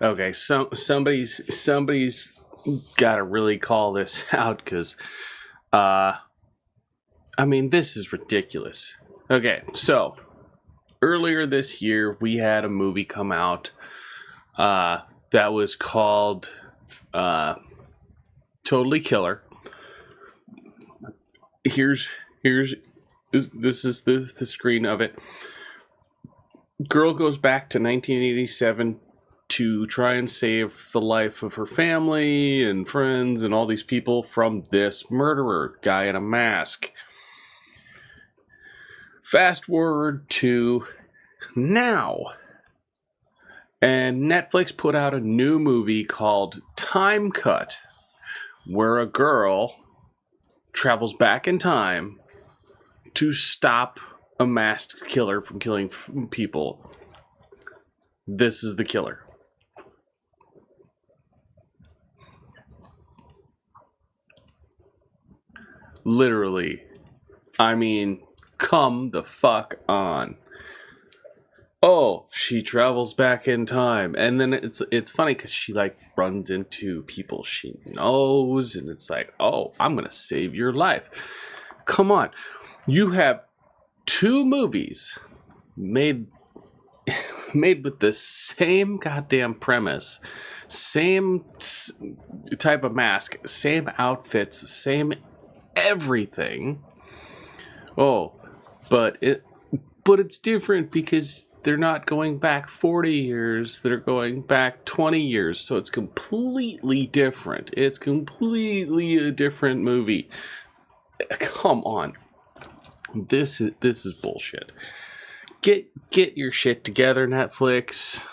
Okay, somebody's got to really call this out because, uh, I mean, this is ridiculous. Okay, so earlier this year we had a movie come out that was called Totally Killer. Here's this is the screen of it. Girl goes back to 1987 to try and save the life of her family and friends and all these people from this murderer guy in a mask. Fast forward to now, and Netflix put out a new movie called Time Cut, where a girl travels back in time to stop a masked killer from killing people. This is the killer. Literally. I mean, come the fuck on. Oh, she travels back in time, and then it's funny because she like runs into people she knows, and it's like, oh, I'm gonna save your life. Come on, you have two movies made with the same goddamn premise, same type of mask, same outfits, same everything. Oh, but it's different because they're not going back 40 years, they're going back 20 years, so it's completely different. It's completely a different movie. Come on. This is bullshit. Get your shit together, Netflix.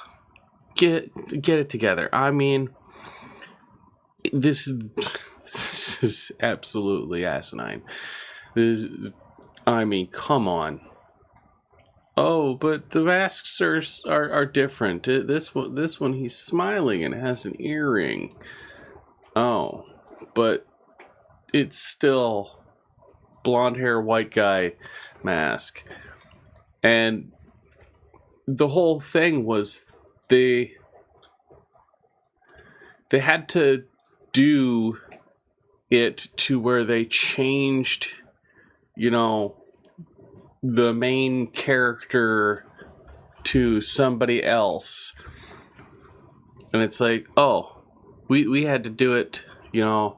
Get it together. I mean, this is absolutely asinine. I mean, come on. Oh, but the masks are different. This one he's smiling and has an earring. Oh, but it's still blonde hair, white guy mask. And the whole thing was they had to do it to where they changed, the main character to somebody else. And it's like, oh, we had to do it, do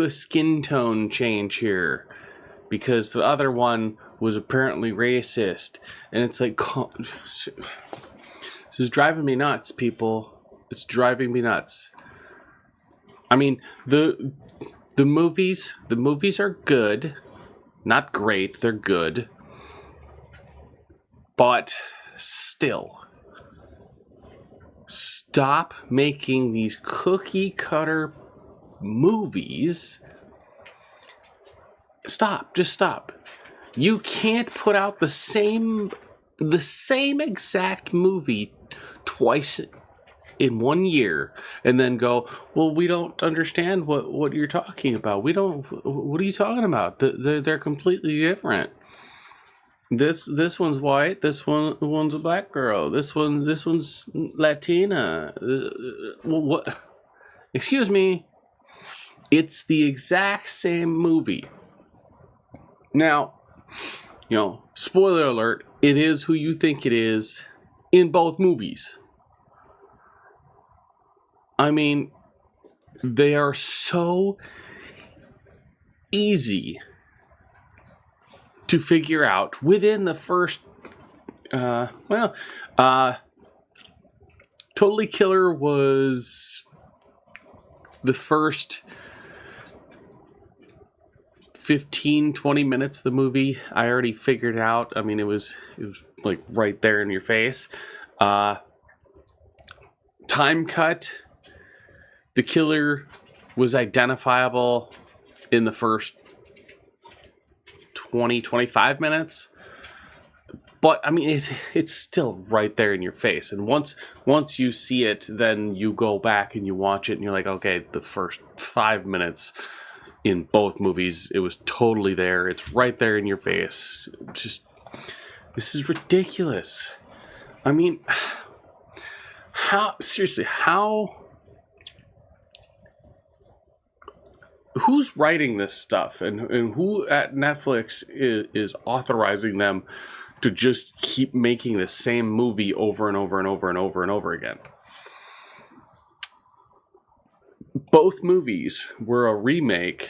a skin tone change here because the other one was apparently racist. And it's like, this is driving me nuts, people. It's driving me nuts. I mean, the movies are good. Not great, they're good. But still, stop making these cookie cutter movies. Stop, just stop. You can't put out the same exact movie twice in 1 year and then go, well, we don't understand what you're talking about. What are you talking about? They're completely different. This one's white, one's a black girl, this one's Latina. What? Excuse me. It's the exact same movie. Now, spoiler alert, it is who you think it is in both movies. I mean, they are so easy to figure out within the first, Totally Killer was the first 15-20 minutes of the movie. I already figured it out. I mean, it was like right there in your face. Time Cut. The killer was identifiable in the first 20-25 minutes. But I mean, it's still right there in your face. And once you see it, then you go back and you watch it and you're like, okay, the first 5 minutes in both movies, it was totally there. It's right there in your face. This is ridiculous. I mean, who's writing this stuff, and who at Netflix is authorizing them to just keep making the same movie over and over and over and over and over again? Both movies were a remake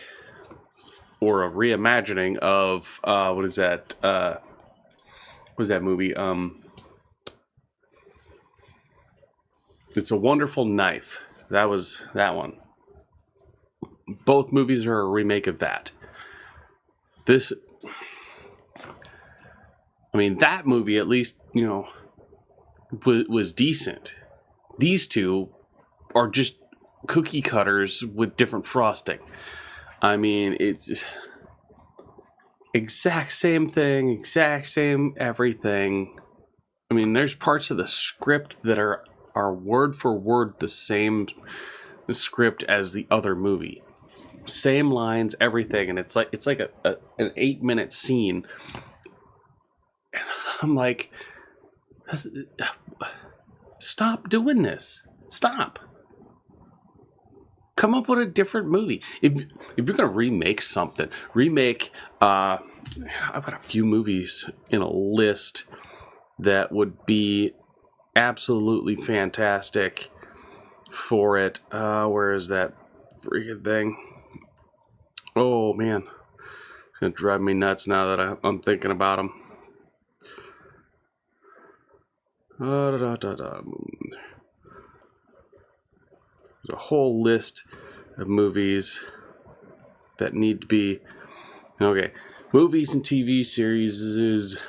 or a reimagining of what is that? What was that movie? It's a Wonderful Knife. That was that one. Both movies are a remake of that. That movie at least, was decent. These two are just cookie cutters with different frosting. It's exact same thing, exact same everything. There's parts of the script that are word for word the same script as the other movie. Same lines, everything, and it's like an 8-minute scene. And I'm like, stop doing this. Stop. Come up with a different movie. If you're gonna remake something, I've got a few movies in a list that would be absolutely fantastic for it. Where is that freaking thing? Oh man, it's gonna drive me nuts now that I'm thinking about them. There's a whole list of movies that need to be okay. Movies and TV series is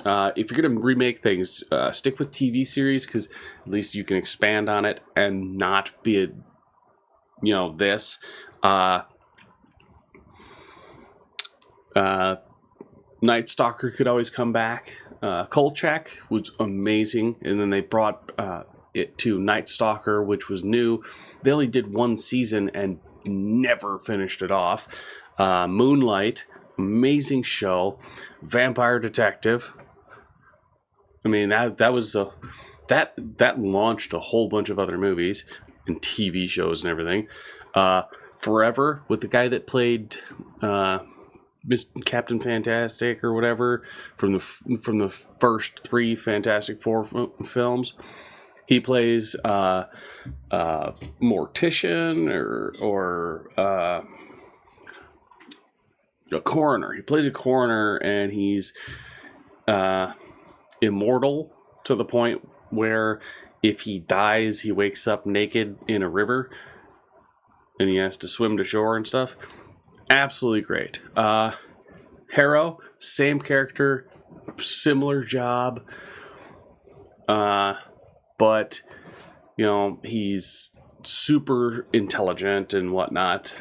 if you're gonna remake things, stick with TV series, because at least you can expand on it and not be this. Night Stalker could always come back. Kolchak was amazing, and then they brought it to Night Stalker, which was new. They only did one season and never finished it off. Moonlight, amazing show. Vampire Detective. That launched a whole bunch of other movies and TV shows and everything. Forever, with the guy that played Captain Fantastic or whatever from the first 3 Fantastic Four films. He plays mortician or a coroner. He plays a coroner, and he's immortal to the point where if he dies, he wakes up naked in a river, and he has to swim to shore and stuff. Absolutely great. Harrow, same character, similar job, but he's super intelligent and whatnot.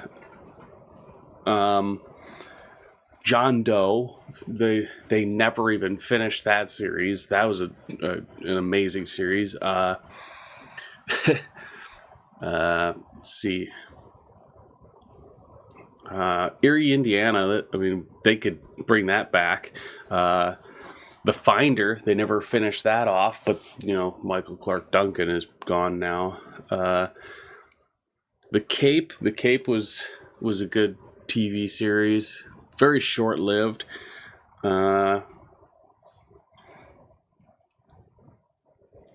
John Doe, they never even finished that series. That was an amazing series. Let's see. Erie, Indiana, they could bring that back. The Finder, they never finished that off, but, Michael Clark Duncan is gone now. The Cape was a good TV series. Very short-lived.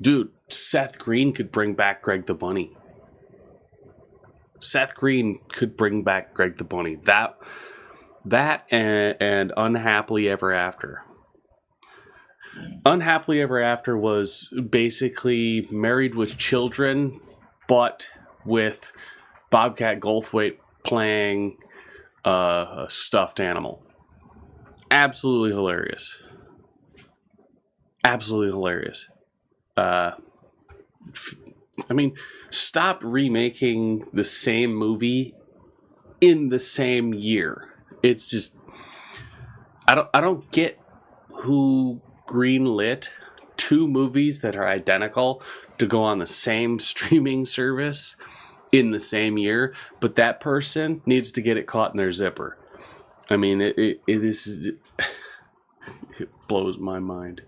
Dude, Seth Green could bring back Greg the Bunny. Seth Green could bring back Greg the Bunny. That and Unhappily Ever After. Unhappily Ever After was basically Married with Children, but with Bobcat Goldthwait playing a stuffed animal. Absolutely hilarious. Absolutely hilarious. Stop remaking the same movie in the same year. It's just I don't get who greenlit 2 movies that are identical to go on the same streaming service in the same year, but that person needs to get it caught in their zipper. It blows my mind.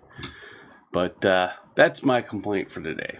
But that's my complaint for today.